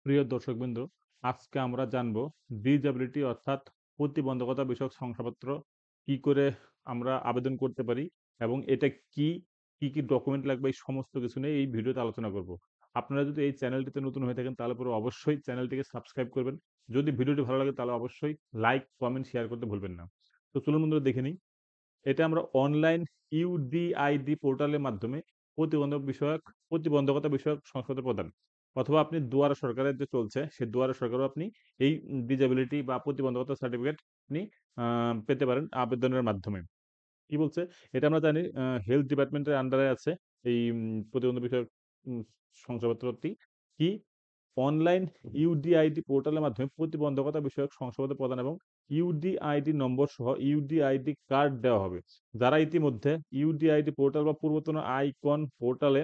প্রিয় দর্শকবৃন্দ, আজকে আমরা জানবো ডিসএবিলিটি অর্থাৎ প্রতিবন্ধকতা বিষয়ক শংসাপত্র কি করে আমরা আবেদন করতে পারি এবং এটা কি, কি ডকুমেন্ট লাগবে এই সমস্ত কিছু নিয়ে এই ভিডিওতে আলোচনা করব। আপনারা যদি এই চ্যানেলটিতে নতুন হয়ে থাকেন তাহলে পরে অবশ্যই চ্যানেলটিকে সাবস্ক্রাইব করবেন। যদি ভিডিওটি ভালো লাগে তাহলে অবশ্যই লাইক, কমেন্ট, শেয়ার করতে ভুলবেন না। তো চলুন বন্ধুরা দেখে নিই। এটা আমরা অনলাইন ইউডিআইডি পোর্টালের মাধ্যমে প্রতিবন্ধকতা বিষয়ক শংসাপত্র প্রদান অথবা আপনি দুয়ারে সরকারের যে চলছে সেই দুয়ারে সরকারও আপনি এই ডিসেবিলিটি বা প্রতিবন্ধকতা সার্টিফিকেট আপনি পেতে পারেন আবেদনের মাধ্যমে। কি বলছে? এটা আমরা জানি হেলথ ডিপার্টমেন্টের আন্ডারে আছে এই প্রতিবন্ধ বিষয়ক উম শংসাপত্রটি। কি? অনলাইন ইউডিআইডি পোর্টালের মাধ্যমে প্রতিবন্ধকতা বিষয়ক শংসাপত্র প্রদান এবং ইউডিআইডি নম্বর সহ ইউডিআইডি কার্ড দেওয়া হবে। যারা ইতিমধ্যে ইউডিআইডি পোর্টাল বা পূর্বতন আইকন পোর্টালে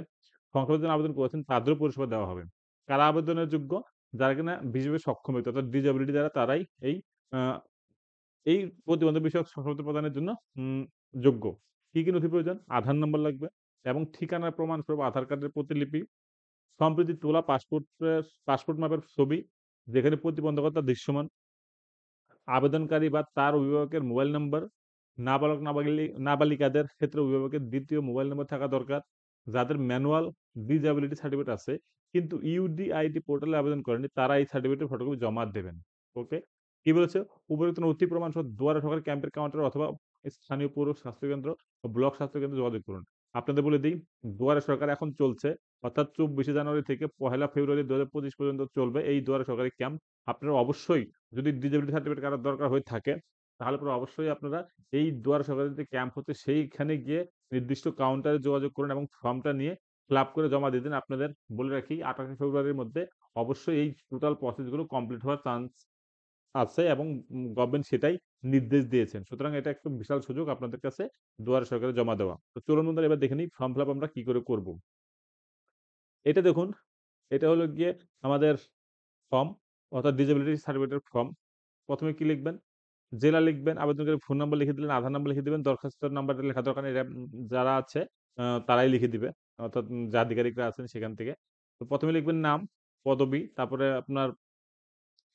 শংসাপত্রের জন্য আবেদন করেছেন তাদেরও পরিষেবা দেওয়া হবে। কারা আবেদনের যোগ্য? যারা কিনা বিশেষভাবে সক্ষম ব্যক্তি অর্থাৎ ডিসেবিলিটি যারা তারাই এই আ এই প্রতিবন্ধক বিষয়ক শংসাপত্র প্রদানের জন্য উম যোগ্য। কি, কি নথি প্রয়োজন? আধার নম্বর লাগবে এবং ঠিকানার প্রমাণস্বরূপ আধার কার্ডের প্রতিলিপি, সম্প্রতি তোলা পাসপোর্ট মাপের ছবি যেখানে প্রতিবন্ধকতা দৃশ্যমান, আবেদনকারী বা তার অভিভাবকের মোবাইল নম্বর, নাবালিকাদের ক্ষেত্রে অভিভাবকের ২য় মোবাইল নম্বর থাকা দরকার। যাদের ম্যানুয়াল ডিসএবিলিটি সার্টিফিকেট আছে কিন্তু ইউডিআইডি পোর্টালে আবেদন করেনি তারা এই সার্টিফিকেটের ফটোকপি জমা দেবেন। ওকে? কি বলেছে? উপরোক্ত নথি প্রমাণ সহ দুয়ারে সরকারি ক্যাম্পের কাউন্টার অথবা স্থানীয় পৌর স্বাস্থ্যকেন্দ্র ও ব্লক স্বাস্থ্যকেন্দ্রে যোগাযোগ করুন। আপনাদের বলে দেই, দুয়ারে সরকার এখন চলছে অর্থাৎ ২৪শে জানুয়ারি থেকে ১লা ফেব্রুয়ারি ২০২৫ পর্যন্ত চলবে এই দুয়ারে সরকারি ক্যাম্প। আপনারা অবশ্যই যদি ডিসেবিলিটি সার্টিফিকেট কারোর দরকার হয়ে থাকে, তাহলে পরে অবশ্যই আপনারা এই দুয়ারে সরকারের যে ক্যাম্প হচ্ছে সেইখানে গিয়ে নির্দিষ্ট কাউন্টারে যোগাযোগ করুন এবং ফর্মটা নিয়ে ফিল আপ করে জমা দিয়ে দিন। আপনাদের বলে রাখি ২৮শে ফেব্রুয়ারির মধ্যে অবশ্যই এই টোটাল প্রসেস গুলো কমপ্লিট হওয়ার চান্স আছে এবং গভর্নমেন্ট সেটাই নির্দেশ দিয়েছেন। সুতরাং এটা একটা বিশাল সুযোগ আপনাদের কাছে দুয়ারে সরকারে জমা দেওয়া। তো চলুন বন্ধুরা এবার দেখে নিই ফর্ম ফিল আপ আমরা কি করে করব। এটা দেখুন, এটা হলো গিয়ে আমাদের ফর্ম অর্থাৎ ডিসেবিলিটি সার্টিফিকেটের ফর্ম। ১ম এ কি লিখবেন? জেলা লিখবেন, আবেদনকারীর ফোন নাম্বার লিখে দিলেন, আধার নাম্বার লিখে দিবেন, দরখাস্তের নাম্বারটা লেখা দরকার নেই। যারা আছে তারাই লিখে দিবে। অর্থাৎ যে আধিকারিকরা আছেন সেখান থেকে। তো ১ম এ লিখবেন নাম, পদবি, তারপরে আপনার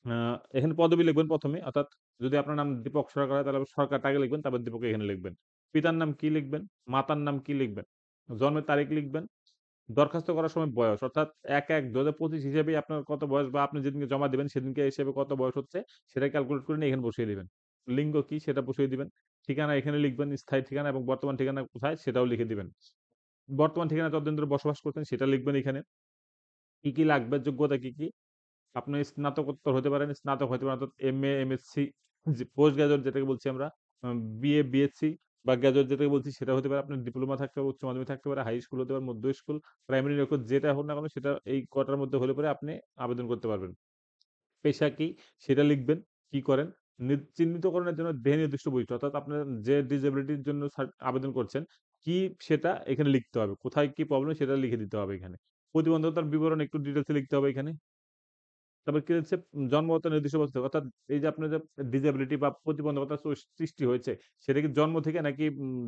আ এখানে পদবি লিখবেন ১ম এ অর্থাৎ যদি আপনার নাম দীপক সরকার হয় তাহলে সরকারটা আগে লিখবেন, তারপর দীপক এখানে লিখবেন। পিতার নাম কি লিখবেন? মাতার নাম কি লিখবেন? জন্মের তারিখ লিখবেন। দরখাস্ত করার সময় বয়স অর্থাৎ ১-১-২০২৫ হিসেবেই আপনার কত বয়স বা আপনি যেদিনকে জমা দিবেন সেদিনকে হিসেবে কত বয়স হচ্ছে সেটা ক্যালকুলেট করে নিয়ে এখানে বসিয়ে দিবেন। লিঙ্গ কি সেটা বসিয়ে দিবেন। ঠিকানা এখানে লিখবেন স্থায়ী ঠিকানা এবং বর্তমান ঠিকানা কোথায় সেটাও লিখে দিবেন। বর্তমান ঠিকানায় যতদিন ধরে বসবাস করছেন সেটা লিখবেন এখানে। কি, কি লাগবে যোগ্যতা কি, কি? আপনি স্নাতকোত্তর হতে পারেন, স্নাতক হতে পারেন অর্থাৎ এমএ, এমএসসি যে পোস্ট গ্রাজুয়েট যেটাকে বলছি আমরা বিএ, বিএসসি বা গ্রাজুয়েট যেটাকে বলছি সেটা হতে পারে। আপনার ডিপ্লোমা থাকতে পারে, উচ্চ মাধ্যমিক থাকতে পারে, হাই স্কুল হতে পারে, মধ্য স্কুল, প্রাইমারি নিরক্ষর যেটা হোক না কেন সেটা এই কটার মধ্যে হলে পরে আপনি আবেদন করতে পারবেন। পেশা কি সেটা লিখবেন, কি করেন? চিহ্নিতকরণের জন্য দেহে নির্দিষ্ট বৈশিষ্ট্য অর্থাৎ আপনার যে ডিসেবিলিটির জন্য আবেদন করছেন, কি সেটা এখানে লিখতে হবে। কোথায় কি প্রবলেম সেটা লিখে দিতে হবে এখানে। প্রতিবন্ধকতার বিবরণ একটু ডিটেইলস এ লিখতে হবে এখানে। তারপর কি হচ্ছে জন্মগত নির্দিষ্ট বস্তু অর্থাৎ এই যে আপনার যে ডিসেবিলিটি বা প্রতিবন্ধকতা সৃষ্টি হয়েছে সেটা কি জন্ম থেকে নাকি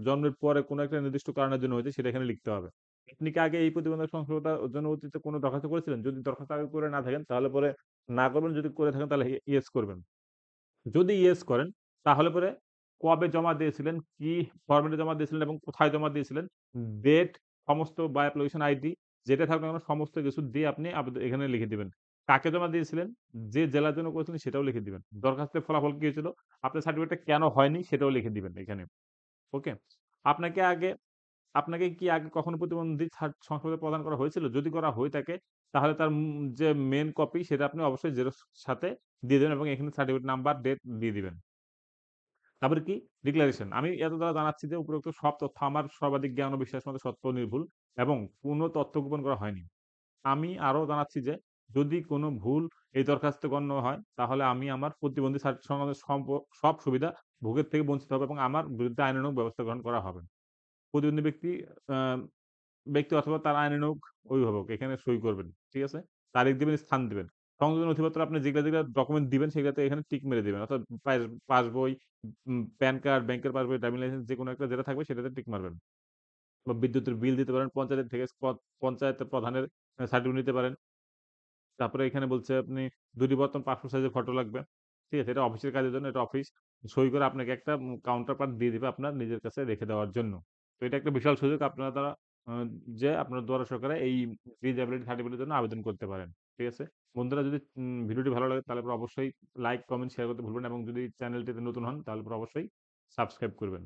জন্মের পরে কোনো একটা নির্দিষ্ট কারণের জন্য হয়েছে সেটা এখানে লিখতে হবে। আপনি কি আগে এই প্রতিবন্ধক সংশোধনটার জন্য অতীতে কোনো দরখাস্ত করেছিলেন? যদি দরখাস্ত আগে করে না থাকেন তাহলে পরে না করবেন, যদি করে থাকেন তাহলে ইয়েস করবেন। যদি ইয়েস করেন তাহলে পরে কবে জমা দিয়েছিলেন, কি ফরমেটে জমা দিয়েছিলেন এবং কোথায় জমা দিয়েছিলেন, ডেট সমস্ত বা অ্যাপ্লিকেশন আইডি যেটা থাকবে না কেন সমস্ত কিছু দিয়ে আপনি এখানে লিখে দিবেন। কাকে জমা দিয়েছিলেন, যে জেলার জন্য করেছিলেন সেটাও লিখে দিবেন। দরখাস্তের ফলাফল কি হয়েছিল, আপনার সার্টিফিকেটটা কেন হয়নি সেটাও লিখে দিবেন এখানে। ওকে? আপনাকে আগে আপনাকে কি আগে কখনো প্রতিবন্ধী শংসাপত্র প্রদান করা হয়েছিল? যদি করা হয়ে থাকে তাহলে তার যে মেইন কপি সেটা আপনি অবশ্যই জেরক্স সাথে দিয়ে দিবেন এবং এখানে সার্টিফিকেট নাম্বার, ডেট দিয়ে দিবেন। তারপরে কি? ডিক্লারেশন। আমি এত দ্বারা জানাচ্ছি যে উপরোক্ত সব তথ্য আমার সর্বাধিক জ্ঞান ও বিশ্বাস মতে সত্য ও নির্ভুল এবং কোন তথ্য গোপন করা হয়নি। আমি আরো জানাচ্ছি যে যদি কোন ভুল এই দরখাস্তে গণ্য হয় তাহলে আমি আমার প্রতিবন্ধী সংক্রান্ত সব সুবিধা ভোগের থেকে বঞ্চিত হব এবং আমার বিরুদ্ধে আইনানুগ ব্যবস্থা গ্রহণ করা হবে। প্রতিবন্ধী আ ব্যক্তি অথবা তার আইনানুগ অভিভাবক এখানে সই করবেন। ঠিক আছে? তারিখ দিবেন, স্থান দিবেন। সংযোজন নথিপত্র আপনি যেগুলা ডকুমেন্ট দিবেন সেগুলাতে এখানে টিক মেরে দিবেন। অর্থাৎ পাসবই, প্যান কার্ড, ব্যাংকের পাসবই, ড্রাইভিং লাইসেন্স যেকোনো একটা যেটা থাকবে সেটাতে টিক মারবেন। বা বিদ্যুতের বিল দিতে পারেন, পঞ্চায়েতের থেকে পঞ্চায়েতের প্রধানের সার্টিফিকেট নিতে পারেন। তারপরে এখানে বলছে আপনি ২ টি বর্তমান পাসপোর্ট সাইজের ফটো লাগবে। ঠিক আছে? এটা অফিসের কাজের জন্য, এটা অফিস সই করে আপনাকে একটা কাউন্টার পার্ট দিয়ে দিবে আপনার নিজের কাছে রেখে দেওয়ার জন্য। তো এটা একটা বিশাল সুযোগ আপনারা দ্বারা আ যে আপনার দ্বারা সরকারে এই ডিসেবিলিটি সার্টিফিকেটের জন্য আবেদন করতে পারেন। ঠিক আছে? বন্ধুরা যদি ভিডিওটি ভালো লাগে তাহলে পরে অবশ্যই লাইক, কমেন্ট, শেয়ার করতে ভুলবেন না এবং যদি চ্যানেলটিতে নতুন হন তাহলে পরে অবশ্যই সাবস্ক্রাইব করবেন।